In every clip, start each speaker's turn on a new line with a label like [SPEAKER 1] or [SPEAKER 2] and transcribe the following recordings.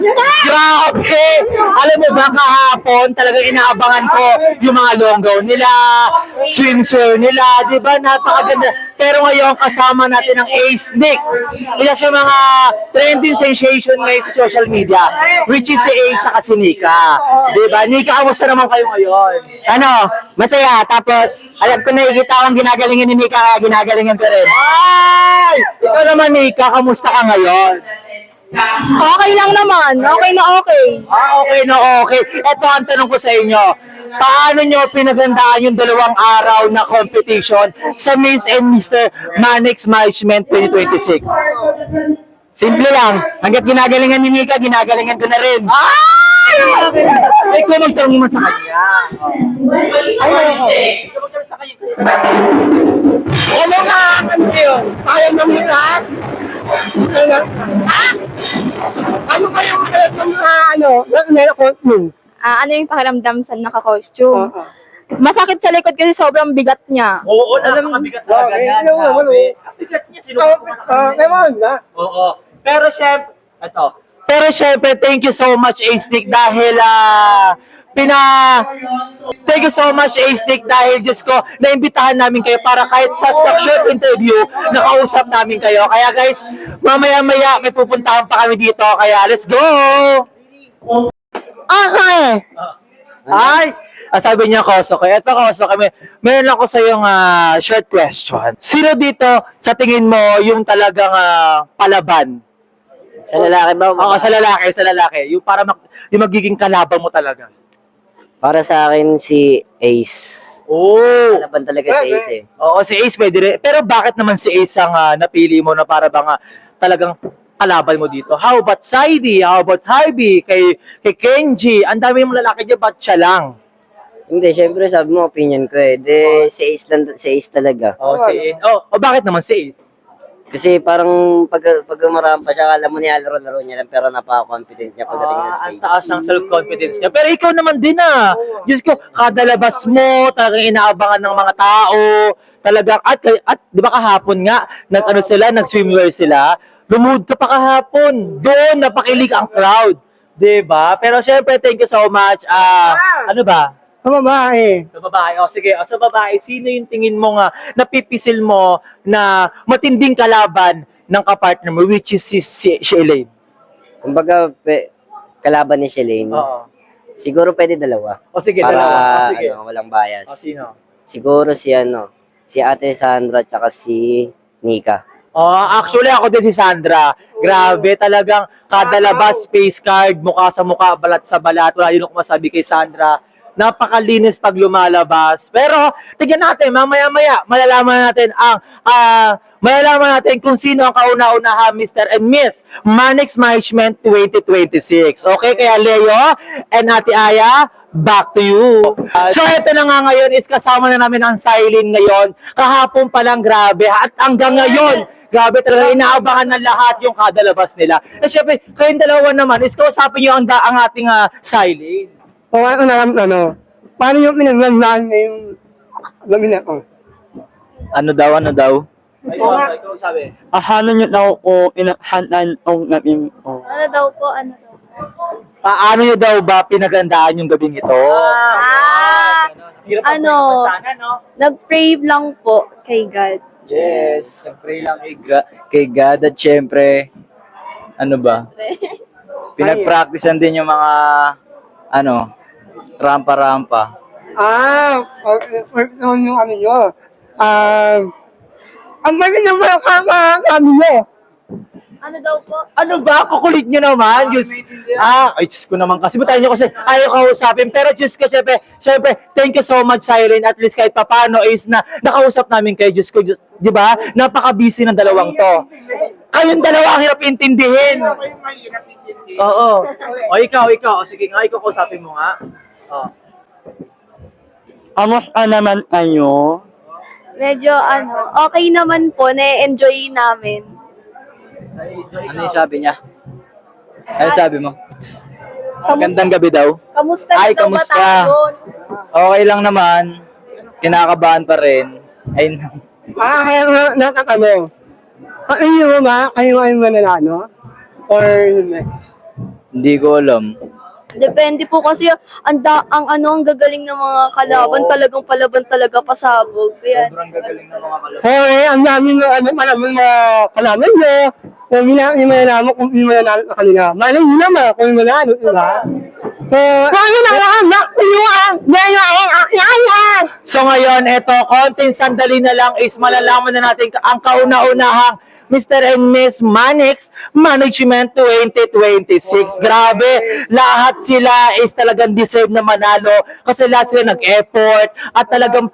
[SPEAKER 1] Grabe! Alam mo ba, kahapon, talagang inaabangan ko yung mga long gown nila, swimsuit nila, di ba? Napakaganda. Pero ngayon, kasama natin ang Ace Nick. Isa sa mga trending sensation ngayon sa social media, which is si Ace at si Nika. Di ba? Nika, kamusta naman kayo ngayon?
[SPEAKER 2] Ano, masaya. Tapos, alam ko nakikita akong ginagalingan ni Mika, kaya ginagalingan ko rin.
[SPEAKER 1] Ay! Ikaw naman, Nika, kamusta ka ngayon?
[SPEAKER 3] Okay lang naman. Okay na okay.
[SPEAKER 1] Okay na okay. Ito ang tanong ko sa inyo. Paano nyo pinagandaan yung 2 araw na competition sa Miss and Mr. Manix Management 2026?
[SPEAKER 2] Simple lang. Hanggat ginagalingan ni Mika, ginagalingan ko na rin.
[SPEAKER 1] Ay! Ikaw magtanong naman sa kanya. Ay, ikaw magtanong sa kanya.
[SPEAKER 2] Ano nga? Ano yun? Kaya mo Mika? Ano kayong kalat ng mga meron mo?
[SPEAKER 3] Ano yung pakiramdam sa naka-costume? Masakit sa likod kasi sobrang bigat niya.
[SPEAKER 1] Oo, napakabigat talaga yan. Ang bigat niya, sino Oo. Pero syempre, ito. Pero syempre, thank you so much, Ace Nick, dahil thank you so much, Ace Nick, dahil Diyos ko, naimbitahan namin kayo para kahit sa short interview, nakausap namin kayo. Kaya guys, mamaya-maya may pupuntahan pa kami dito. Kaya let's go!
[SPEAKER 2] Okay.
[SPEAKER 1] Ay! Sabi niya, Koso ko. Eto, Koso ko. Meron ako sa yung short question. Sino dito, sa tingin mo, yung talagang palaban?
[SPEAKER 2] Sa lalaki ba?
[SPEAKER 1] Oo, sa lalaki. Yung para yung magiging kalaban mo talaga.
[SPEAKER 4] Para sa akin, si Ace.
[SPEAKER 1] Oh!
[SPEAKER 4] Laban talaga si Ace eh.
[SPEAKER 1] Oo, si Ace pwede rin. Pero bakit naman si Ace ang napili mo na para bang talagang kalaban mo dito? How about Saidi? How about Harvey? Kay Kenji? Ang dami mong lalaki dyan, ba't siya lang?
[SPEAKER 4] Hindi, syempre sabi mo, opinion ko eh. Si Ace lang, si Ace talaga.
[SPEAKER 1] Oh, si Ace. Bakit naman si Ace?
[SPEAKER 4] Kasi parang pag umarami pa siya, alam mo niya, laro-laro niya lang, pero napaka-confident niya pagdating sa
[SPEAKER 1] Ang
[SPEAKER 4] stage.
[SPEAKER 1] taas ng self-confidence niya. Pero ikaw naman din Diyos ko, kada labas mo, talagang inaabangan ng mga tao. Talagang, at di ba kahapon nga, nag-swimwear sila. Lumuhod ka pa kahapon. Doon, napakilig ang crowd. Di ba? Pero syempre, thank you so much. Ano ba?
[SPEAKER 2] Sa babae.
[SPEAKER 1] Sa babae. Sige. Sa babae, sino yung tingin mo napipisil mo na matinding kalaban ng kapartner mo, which is si Elaine?
[SPEAKER 4] Kumbaga, kalaban ni Shalane,
[SPEAKER 1] Oo.
[SPEAKER 4] siguro pwede dalawa.
[SPEAKER 1] Sige,
[SPEAKER 4] Para,
[SPEAKER 1] dalawa. Sige.
[SPEAKER 4] walang bias.
[SPEAKER 1] Sino?
[SPEAKER 4] Siguro si Ate Sandra, tsaka si Nika.
[SPEAKER 1] Actually, ako din si Sandra. Grabe, talagang kada labas, face card, mukha sa mukha, balat sa balat. Wala yun ako masabi kay Sandra. Napakalinis pag lumalabas. Pero, tignan natin, mamaya-maya, malalaman natin kung sino ang kauna-unahan Mr. and Miss Manix Management 2026. Okay, kaya Leo and Ate Aya, back to you. So, ito na nga ngayon is kasama na namin ang Silene ngayon. Kahapon pa lang, grabe. At hanggang ngayon, grabe talaga, inaabangan ng lahat yung kada labas nila. At syempre, kayong dalawa naman, is kausapin nyo ang ating Silene.
[SPEAKER 2] Kung ano, paano yung pinaglandaan na yung lamina ko?
[SPEAKER 5] Ano daw?
[SPEAKER 1] Ikaw sabi.
[SPEAKER 5] Ahano nyo daw ko inahanan ang namin ko.
[SPEAKER 3] Ano daw po? Ano daw po?
[SPEAKER 1] Paano nyo daw ba pinagandaan yung gabing ito? Hirap
[SPEAKER 3] ano?
[SPEAKER 1] Sana, no?
[SPEAKER 3] Nag-pray lang po kay God.
[SPEAKER 5] Yes, nag-pray lang kay God at syempre, ano ba? Pinag-practicean din yung mga, rampa-rampa.
[SPEAKER 2] Yung ano nyo. Ang galing ng mga kami nyo.
[SPEAKER 3] Ano daw po?
[SPEAKER 1] Ano ba? Kukulit nyo naman. Diyos. Ay, Diyos ko naman kasi. Butayin nyo kasi ayaw kausapin. Pero Diyos ko, syempre, thank you so much, Silene. At least kahit papano is na nakausap namin kayo. Diyos ko, di ba? Napaka-busy ng dalawang to. Kayong dalawa ang hirap intindihin. Oo. O, ikaw. O, sige nga, ikaw kausapin mo nga.
[SPEAKER 5] Kamusta naman kayo?
[SPEAKER 3] Medyo okay naman po. Na-enjoy namin.
[SPEAKER 5] Ano yung sabi niya? Ano sabi mo?
[SPEAKER 3] Kamusta?
[SPEAKER 5] Gandang gabi daw.
[SPEAKER 3] Kamusta
[SPEAKER 5] Ay,
[SPEAKER 3] daw ba
[SPEAKER 5] kamusta?
[SPEAKER 3] tayo?
[SPEAKER 5] Okay lang naman. Kinakabahan pa rin. Ay,
[SPEAKER 2] Kaya nakatanong. Ano ba? Kayo ay mananalo? Or hindi?
[SPEAKER 5] Hindi ko alam.
[SPEAKER 3] Depende po kasi ang gagaling ng mga kalaban, talagang palaban talaga pasabog. Kaya,
[SPEAKER 5] Sobrang gagaling ng mga kalaban.
[SPEAKER 2] Hoy, ang dami na maraming mga kalaban nyo. Kung hindi mo nalaman kung hindi mo nalaman sa kanila. Malay nyo naman kung hindi mo nalaman, di ba? Kung na lang,
[SPEAKER 1] So ngayon, eto, konting sandali na lang is malalaman na natin ang kauna-unahang Mr. and Miss Manix Management 2026. Grabe, lahat sila is talagang deserve na manalo kasi lahat sila nag-effort at talagang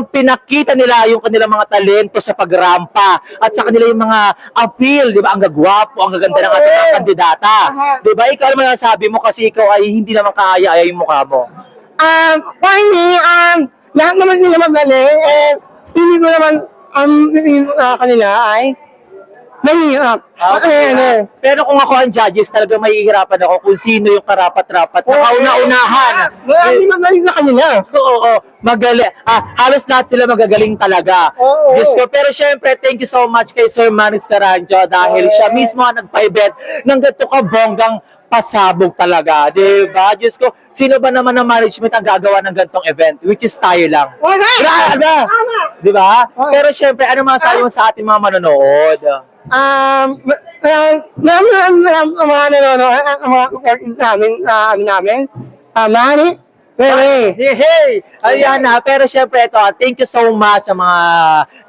[SPEAKER 1] pinakita nila yung kanilang mga talento sa pagrampa at sa kanila yung mga appeal, di ba? Ang gagwapo, ang gaganda ng ating mga kandidata. Di ba? Ikaw naman nasabi mo kasi ikaw ay hindi naman kaaya-aya yung mukha mo.
[SPEAKER 2] lahat naman nila magaling, hindi ko naman, kanila ay mahirap.
[SPEAKER 1] Pero kung ako ang judges, talaga mahihirapan ako kung sino yung karapat-rapat na kauna-unahan.
[SPEAKER 2] Marami magaling na kanila.
[SPEAKER 1] Oo, magaling. Halos lahat sila magagaling talaga.
[SPEAKER 2] Oo.
[SPEAKER 1] Diyos ko. Pero syempre, thank you so much kay Sir Manix Caranjo dahil siya mismo ang nagpa-event ng ganito kabonggang pasabog talaga. Diba? Diyos ko, sino ba naman ng management ang gagawa ng ganitong event? Which is tayo lang.
[SPEAKER 2] Wala!
[SPEAKER 1] Grabe! Diba? Pero syempre, ano masasabi mo sa ating mga manonood?
[SPEAKER 2] Mga nanonood, ang mga supporters namin, Mari,
[SPEAKER 1] Hey! Ayan na. Pero syempre ito, thank you so much sa mga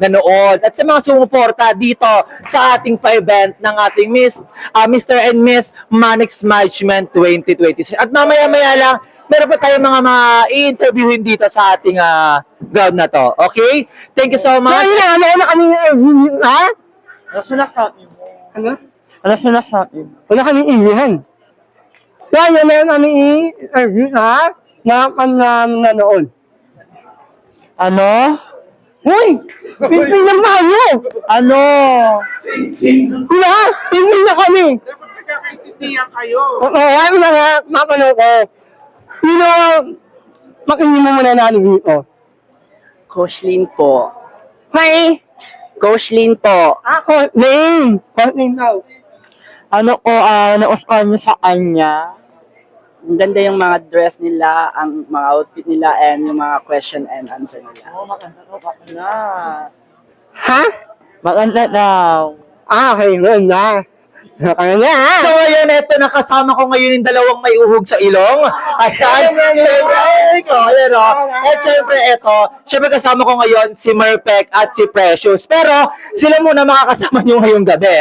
[SPEAKER 1] nanood at sa mga sumuporta dito sa ating pa-event ng ating Mr. and Miss Manix Management 2026. At mamaya-maya lang, meron pa tayong mga i-interviewin dito sa ating ground na to. Okay? Thank you so much.
[SPEAKER 2] meron na kami, ha? Ano?
[SPEAKER 5] Ano sinasabi?
[SPEAKER 2] Wala kaming ilihan. Kaya meron kami i-interview na nanood.
[SPEAKER 5] Ano?
[SPEAKER 2] Hoy! Pinpin ng bayo!
[SPEAKER 5] Ano?
[SPEAKER 2] Diba? Pinpin na kami!
[SPEAKER 6] Dapat nagkakaintindihan kayo.
[SPEAKER 2] Oo, ano na nga, mapanood ko. Sino, makinig mo muna namin dito.
[SPEAKER 4] Coach Lin po.
[SPEAKER 2] May,
[SPEAKER 4] Coach Lin po.
[SPEAKER 2] ako, name daw.
[SPEAKER 5] Ano ko, nauspan mo sa kanya?
[SPEAKER 4] Ang ganda yung mga dress nila, ang mga outfit nila, and yung mga question and answer nila.
[SPEAKER 2] Ha?
[SPEAKER 5] Maganda daw.
[SPEAKER 2] Okay, good na. Kaya na, ha?
[SPEAKER 1] So ngayon, eto, nakasama ko ngayon yung dalawang may uhog sa ilong. Ayan, syempre, ayan o. At syempre, eto, syempre kasama ko ngayon si Merpek at si Precious. Pero, sila muna makakasama nyo ngayong gabi.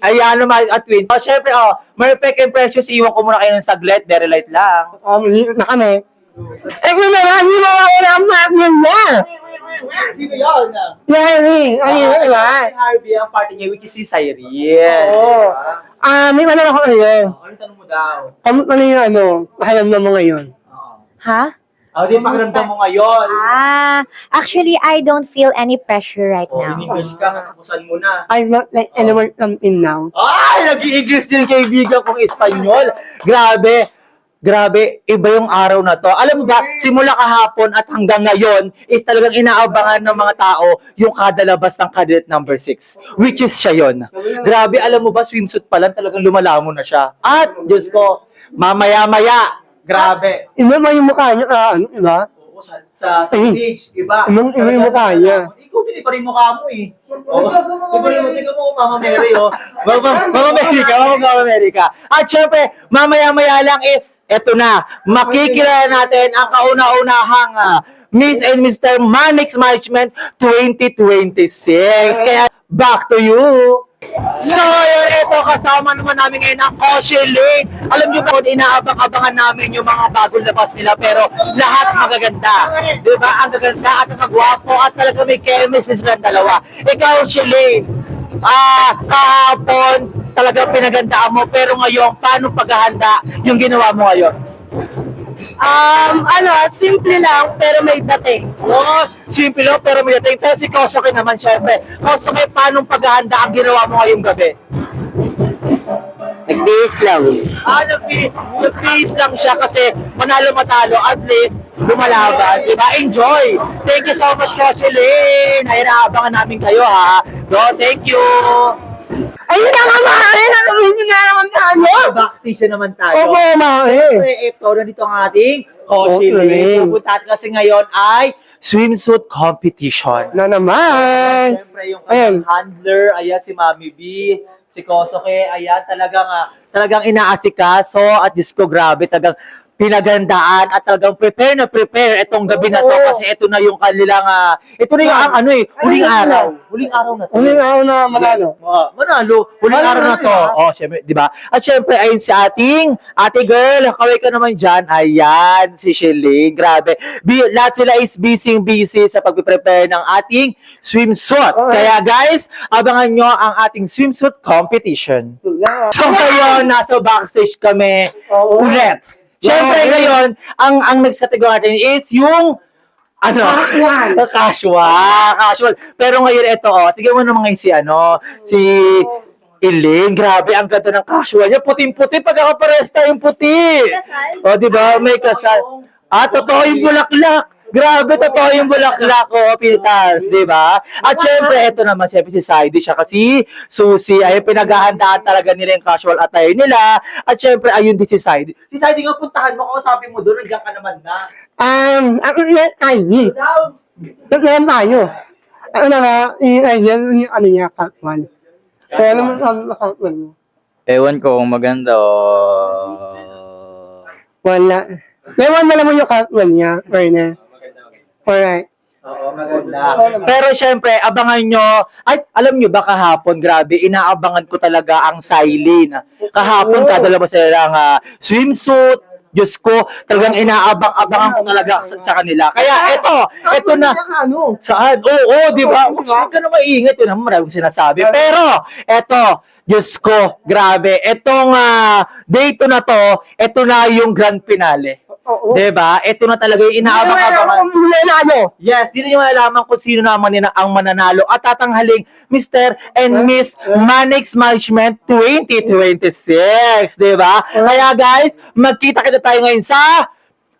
[SPEAKER 1] Ayan naman at Twin. Syempre, Merpek and Precious, iwan ko muna kayo ng saglit, very light lang.
[SPEAKER 2] Na kami. Kung marami mga ulamap nila.
[SPEAKER 1] Sino yun?
[SPEAKER 2] Larry, ayun, diba?
[SPEAKER 1] Si Harvey ang party niya, which is si Cyril.
[SPEAKER 2] Oo. May tanong ako ngayon.
[SPEAKER 1] Ano tanong mo daw?
[SPEAKER 2] Kamusta na yung pakiramdam mo ngayon?
[SPEAKER 7] Ha?
[SPEAKER 1] Di pakiramdam mo ngayon.
[SPEAKER 7] Actually, I don't feel any pressure right now.
[SPEAKER 1] In-English ka, katapusan mo na.
[SPEAKER 2] I'm not like anyone something now.
[SPEAKER 1] Ay, nag-i-English din kaibigan kong Espanyol. Grabe, iba yung araw na to. Alam mo ba, simula kahapon at hanggang ngayon is talagang inaabangan ng mga tao yung kadalabas ng cadet number 6, which is siya yun. Grabe, alam mo ba, swimsuit pa lang talagang lumalamon na siya. At, Diyos ko, mamaya-maya, grabe.
[SPEAKER 2] Iba ba yung mukha niya? Diba?
[SPEAKER 1] Oo, sa stage, iba.
[SPEAKER 2] Iba yung mukha niya.
[SPEAKER 1] Ikaw din, iba rin mukha mo eh. Tingnan mo, Mama Mary, oh. Mama America. At syempre, mamaya-maya lang is, eto na, makikilala natin ang kauna-unahang Miss and Mr. Manix Management 2026. Kaya, back to you. So, yun, eto, kasama naman namin ngayon ang Coach Lane. Alam nyo ba, inaabang-abangan namin yung mga bagong labas nila, pero lahat magaganda. Diba? Ang gaganda at ang magwapo at talaga may chemistry silang dalawa. Ikaw, Lane, kahapon, talaga pinagandaan mo, pero ngayon, paano paghahanda yung ginawa mo ngayon?
[SPEAKER 3] Simple lang, pero may dating.
[SPEAKER 1] Simple lang, pero may dating. Pero si Kosuke naman, syempre. Kosuke, paano paghahanda ang ginawa mo ngayong gabi?
[SPEAKER 4] Nag-base lang.
[SPEAKER 1] Nag-peace lang siya kasi manalo-matalo, at least lumalaban. Diba? Enjoy! Thank you so much, Coach Lane! Ay, naabangan namin kayo, ha? Go, thank you!
[SPEAKER 2] Ayun na nga, Mare! Nalamin na naman tayo!
[SPEAKER 1] Backstage na naman tayo.
[SPEAKER 2] Oo, Mare!
[SPEAKER 1] Siyempre, ito, nandito ang ating Koshilin.
[SPEAKER 2] Okay.
[SPEAKER 1] Pupunta kasi ngayon ay swimsuit competition.
[SPEAKER 2] Na naman!
[SPEAKER 1] Siyempre, yung
[SPEAKER 2] Ayan.
[SPEAKER 1] kanyang handler, ayan si Mami B, si Kosoke, ayan, talagang inaasikaso at Diyos ko, grabe, talagang pinagandaan at talagang prepare itong gabi na to
[SPEAKER 2] Oo.
[SPEAKER 1] kasi ito na yung kanilang, ito na yung ano eh, huling araw. Huling araw na to.
[SPEAKER 2] Uling ako na manalo.
[SPEAKER 1] Manalo, huling
[SPEAKER 2] Manalo
[SPEAKER 1] araw na
[SPEAKER 2] na,
[SPEAKER 1] to.
[SPEAKER 2] diba?
[SPEAKER 1] Oh, syempre, di ba? At syempre, ayun si ate girl, kaway ka naman dyan. Ayan, si Shelly. Grabe. Lahat sila is busy sa pag-prepare ng ating swimsuit.
[SPEAKER 2] Okay.
[SPEAKER 1] Kaya guys, abangan nyo ang ating swimsuit competition. So ngayon, nasa backstage kami
[SPEAKER 2] Oo.
[SPEAKER 1] ulit. Syempre
[SPEAKER 2] Okay.
[SPEAKER 1] ngayon, ang next category natin is yung casual. Pero ngayon ito, tignan mo naman ngayon si Elaine, grabe, ang ganda ng casual niya. Puting-puti, pagkakapares tayong puti. O, di ba? May kasal. Totoo yung bulaklak. Grabe, totoo yung bulaklak ko, Pitas, di ba? At syempre, ito naman, syempre si Saidi, siya kasi Susie, ay pinaghahandaan talaga nila yung casual attire nila. At syempre, ayun din si Saidi. Si Saidi nga, puntahan mo, kausapin mo doon, nandiyan ka naman na.
[SPEAKER 2] Ako yan, ay, Naglayan tayo. Ano na nga, yung ano niya, Katwan. Kaya naman ang Katwan mo.
[SPEAKER 5] Ewan ko kung maganda o...
[SPEAKER 2] Wala. Ewan na naman yung Katwan niya, Erna. Alright.
[SPEAKER 1] Oo, maganda. Pero syempre, abangan nyo, ay, alam nyo ba kahapon, grabe, inaabangan ko talaga ang Silene. Kahapon, kadala mo silang swimsuit, Diyos ko, talagang inaabang-abangan ko talaga sa kanila. Kaya ito na. Saan? Oo, di ba? Huwag ka na maingat, yun ang maraming sinasabi. Pero, Diyos ko, grabe, etong day to na to, ito na yung grand finale.
[SPEAKER 2] Oo.
[SPEAKER 1] Diba? Ito na talaga yung inaabang-abangan. Yes, dito nyo malalaman kung sino naman ang mananalo at tatanghaling Mr. and Miss Manix Management 2026. Diba? Kaya guys, magkita-kita tayo ngayon sa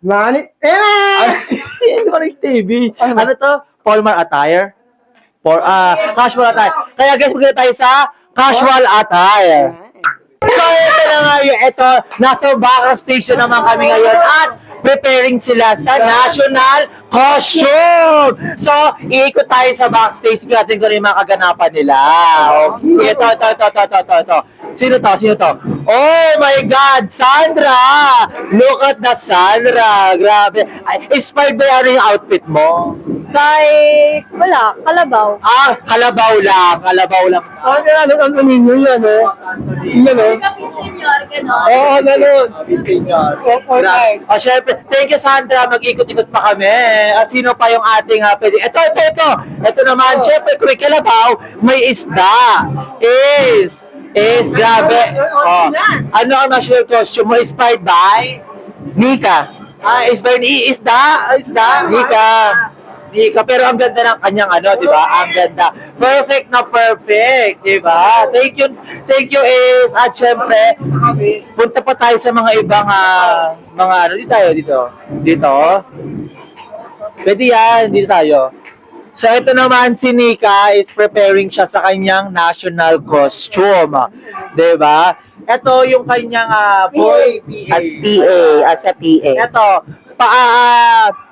[SPEAKER 2] Mani.
[SPEAKER 1] Ano ba yung TV? Ano to? Formal attire? Casual attire. Kaya guys, magkita tayo sa casual attire. So, ito na nga ito, nasa backstage na naman kami ngayon at preparing sila sa national costume. So, iikot tayo sa backstage, natin kung ano yung mga kaganapan nila. Okay, ito. Sino to? Oh my God, Sandra! Look at the Sandra. Grabe. Inspired ba yung outfit mo?
[SPEAKER 3] Wala, kalabaw.
[SPEAKER 1] Kalabaw lang.
[SPEAKER 2] Ano ninyo yan, Yan,
[SPEAKER 3] Senior, gano'n.
[SPEAKER 2] Oo, ganun.
[SPEAKER 1] Okay. Syempre, thank you Sandra, mag-ikot-ikot pa kami. At sino pa yung ating pwede? Ito naman, syempre, kung may kalabaw, may isda. Grabe. Ano ang national costume mo? Inspired by? Nika. Inspired ni isda? Nika, pero ang ganda ng kanyang di ba? Ang ganda. Perfect, di ba? Thank you, Ace. At syempre, punta pa tayo sa mga ibang, dito. Pwede yan, dito tayo. So, ito naman si Nika is preparing siya sa kanyang national costume. Di ba? Ito yung kanyang boy PA.
[SPEAKER 8] As a PA.
[SPEAKER 1] Ito,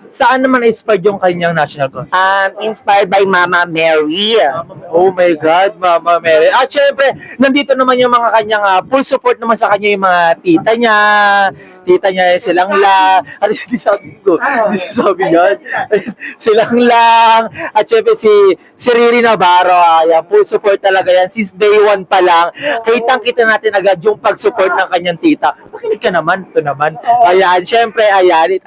[SPEAKER 1] saan naman inspired yung kanyang national costume?
[SPEAKER 8] Inspired by Mama Mary.
[SPEAKER 1] Oh my God, Mama Mary. At syempre, nandito naman yung mga kanyang full support naman sa kanya yung mga tita niya silang lang. Ano yung sabi yun? Silang lang. At syempre si Riri Navarro, ayan, full support talaga yan. Since day one pa lang, kitang-kita natin agad yung pag-support ng kanyang tita. Makinig ka naman, ito naman. Ayan, syempre, ayan.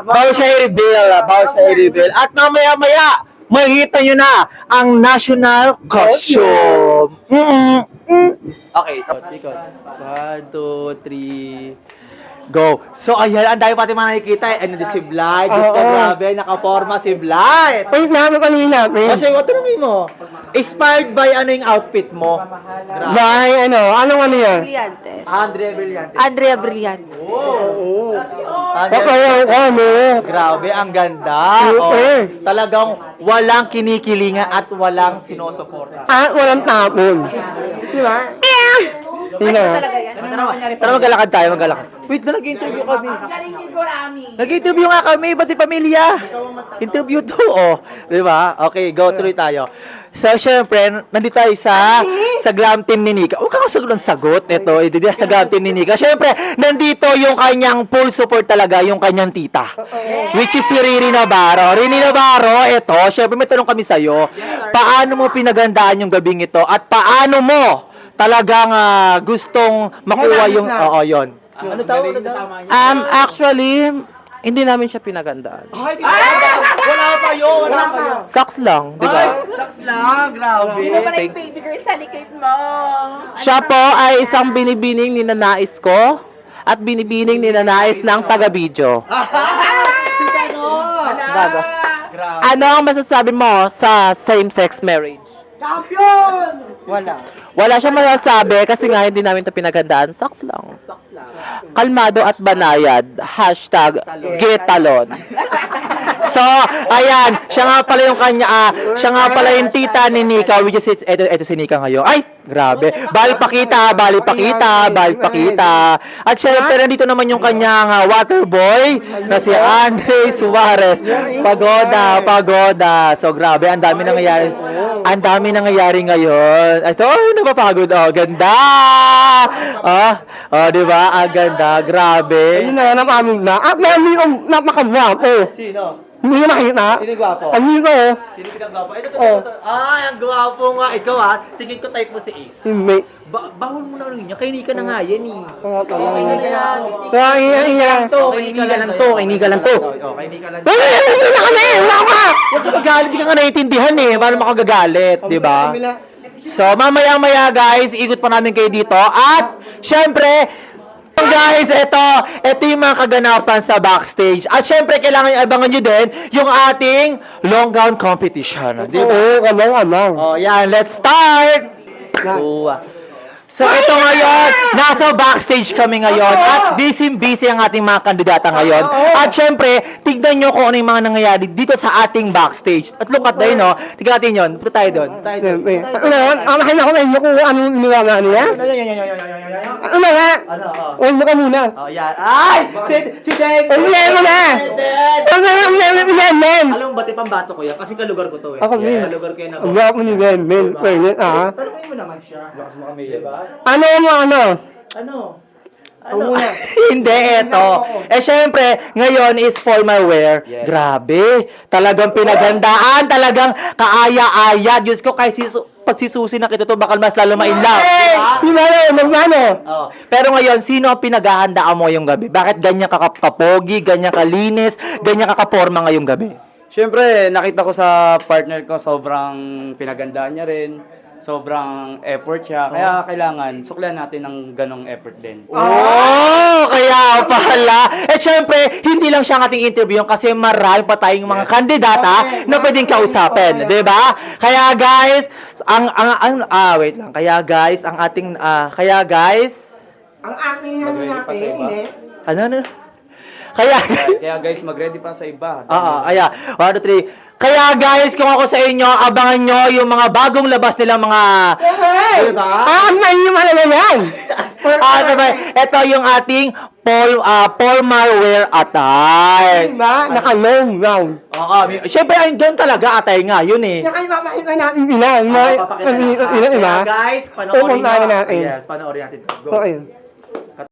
[SPEAKER 1] Bawal siya i-reveal. At mamaya-maya, makikita nyo na ang national costume. Okay, ikot. 1, 2, 3, go. So, ayan, ang dami pati mga nakikita. Ano si Blight? Diyos ko,
[SPEAKER 2] Oo.
[SPEAKER 1] grabe, nakaporma si Blight.
[SPEAKER 2] Uy, namin kanina, men.
[SPEAKER 1] Kasi, tanongin mo, inspired by ano yung outfit mo? Grabe.
[SPEAKER 2] By, anong ano yan?
[SPEAKER 3] Brillantes.
[SPEAKER 1] Andrea Brillante.
[SPEAKER 3] Andrea Brillantes.
[SPEAKER 2] Oo.
[SPEAKER 1] Andrea
[SPEAKER 2] Kakayaw ko, ano?
[SPEAKER 1] Grabe, ang ganda.
[SPEAKER 2] Super.
[SPEAKER 1] Talagang walang kinikilingan at walang sinusuporta.
[SPEAKER 2] Walang tapon. Di ba? Tingnan mo.
[SPEAKER 1] Tara, maglalakad tayo, maglalakad. Wait, nag-interview kami. Nag-interview nga kami, pati pamilya. Interview to, oh. Di ba? Okay, go, tuloy tayo. So, syempre, nandito tayo sa glam team ni Nika. Huwag kang sagot ng sagot. Ito, sa glam team ni Nika. Syempre, nandito yung kanyang full support talaga, yung kanyang tita. Which is si Riri Navarro. Riri Navarro, ito, syempre, may tanong kami sa'yo. Paano mo pinagandaan yung gabing ito? At paano mo talagang gustong makuha yung... Oo, yun. Ano tawag?
[SPEAKER 9] Actually, hindi namin siya pinagandaan.
[SPEAKER 1] Ay, di ba? Wala pa yun, wala pa yun.
[SPEAKER 9] Sucks lang, di ba?
[SPEAKER 1] Saks lang, grabe.
[SPEAKER 9] Siya po ay isang binibining ninanais ko at binibining ninanais ng taga-video.
[SPEAKER 1] Si Kano.
[SPEAKER 9] Bago.
[SPEAKER 1] Grabe.
[SPEAKER 9] Ano ang masasabi mo sa same-sex marriage? Wala siya masasabi kasi nga hindi namin ito pinagandaan. Sucks lang. Kalmado at banayad. Hashtag Getalon.
[SPEAKER 1] So, ayan, siya nga pala yung siya nga pala yung tita ni Nika, which is, eto si Nika ngayon. Ay, grabe. Bali pakita. At syempre, nandito naman yung kanyang water boy na si Andre Suarez. Pagoda. So, grabe, ang dami nangyayari ngayon. Ito, napapagod. Oh, ganda. Di ba? Ang ganda. Grabe.
[SPEAKER 2] Ayun na, napamin na. At namin yung napakamwapo.
[SPEAKER 1] Sino?
[SPEAKER 2] Hindi ko nakita.
[SPEAKER 1] Sino gwapo?
[SPEAKER 2] Amigo.
[SPEAKER 1] Sino pinagwapo? Ito.
[SPEAKER 2] Oh.
[SPEAKER 1] Ay, ang gwapo nga. Ikaw tingin ko type mo si Ace.
[SPEAKER 2] Hindi.
[SPEAKER 1] Bawal mo na rin niya. Kay Nika na nga yan eh.
[SPEAKER 2] Oo, talaga.
[SPEAKER 1] Okay na yan.
[SPEAKER 2] Kaya.
[SPEAKER 1] Kay Nika lang to. Kay Nika lang to. Okay, Nika lang to.
[SPEAKER 2] Hindi na kami! Wala ka!
[SPEAKER 1] Huwag ka magalit. Hindi ka nga naiintindihan eh. Paano makagagalit, di ba? So, mamaya-maya guys, ikot pa namin kayo dito. At, syempre, guys, ito yung mga kaganapan sa backstage. At syempre, kailangan abangan nyo din yung ating long gown competition. Di ba?
[SPEAKER 2] Oo, kamang.
[SPEAKER 1] Oh, yan. Let's start! So, ito ngayon, nasa backstage kami ngayon at busy ang ating mga kandidata ngayon. At syempre, tignan nyo kung ano yung mga nangyayari dito sa ating backstage. At look at that, no? Tignan natin yun. Punta tayo doon.
[SPEAKER 2] Amahin ako na inyo kung anong iniwala niya. Ano nga? Huwag mo ka muna.
[SPEAKER 1] Oh, yan. Ay! Si Deng!
[SPEAKER 2] Umiyan mo na! Men!
[SPEAKER 1] Alam mo ba, pambato ko yan? Kasi kalugar ko to eh.
[SPEAKER 2] Ako, men.
[SPEAKER 1] Kalugar ko yan
[SPEAKER 2] Ang gwapo ni Ben.
[SPEAKER 1] Tanungin mo naman siya. Lakas mo kami, diba?
[SPEAKER 2] Ano mo, ano?
[SPEAKER 1] Ano? Hindi, eto. Syempre, ngayon is formal wear.
[SPEAKER 5] Yes.
[SPEAKER 1] Grabe. Talagang pinagandaan. Talagang kaaya-aya. Diyos ko, kahit pagsisusi na kita to, bakal mas lalo ma-inlove. Diba?
[SPEAKER 2] Magmano?
[SPEAKER 1] Oh. Pero ngayon, sino ang pinaghahandaan mo yung gabi? Bakit ganyan kapogi, ganyan kalinis, ganyan kakaporma ngayong gabi?
[SPEAKER 5] Siyempre, nakita ko sa partner ko, sobrang pinagandaan niya rin. Sobrang effort siya. Kaya kailangan, suklian natin ng ganong effort din.
[SPEAKER 1] Oh, kaya pala. Syempre, hindi lang siya ang ating interview kasi marami pa tayong mga kandidata na pwedeng kausapin, 'di ba? Kaya guys, wait lang. Kaya guys, ang ating
[SPEAKER 2] Ang aking
[SPEAKER 5] Mag-ready pa sa iba.
[SPEAKER 1] ano? Kaya
[SPEAKER 5] Kaya guys, mag-ready pa sa iba.
[SPEAKER 1] Aya. 1, 2, 3. Kaya guys, kung ako sa inyo, abangan nyo yung mga bagong labas nilang mga... Diba?
[SPEAKER 2] May yung malala yan!
[SPEAKER 1] Diba? Ito yung ating formal wear attire.
[SPEAKER 2] Diba? Naka-long gown.
[SPEAKER 1] Oo, syempre, ayun doon talaga attire nga, yun eh.
[SPEAKER 2] Nakaimakita natin ilan.
[SPEAKER 1] Papakita natin.
[SPEAKER 2] Ilan, diba?
[SPEAKER 1] Kaya guys, panoorin
[SPEAKER 2] Pupuntahan natin.
[SPEAKER 1] Yes, panoorin natin. Go.
[SPEAKER 2] So, ayun.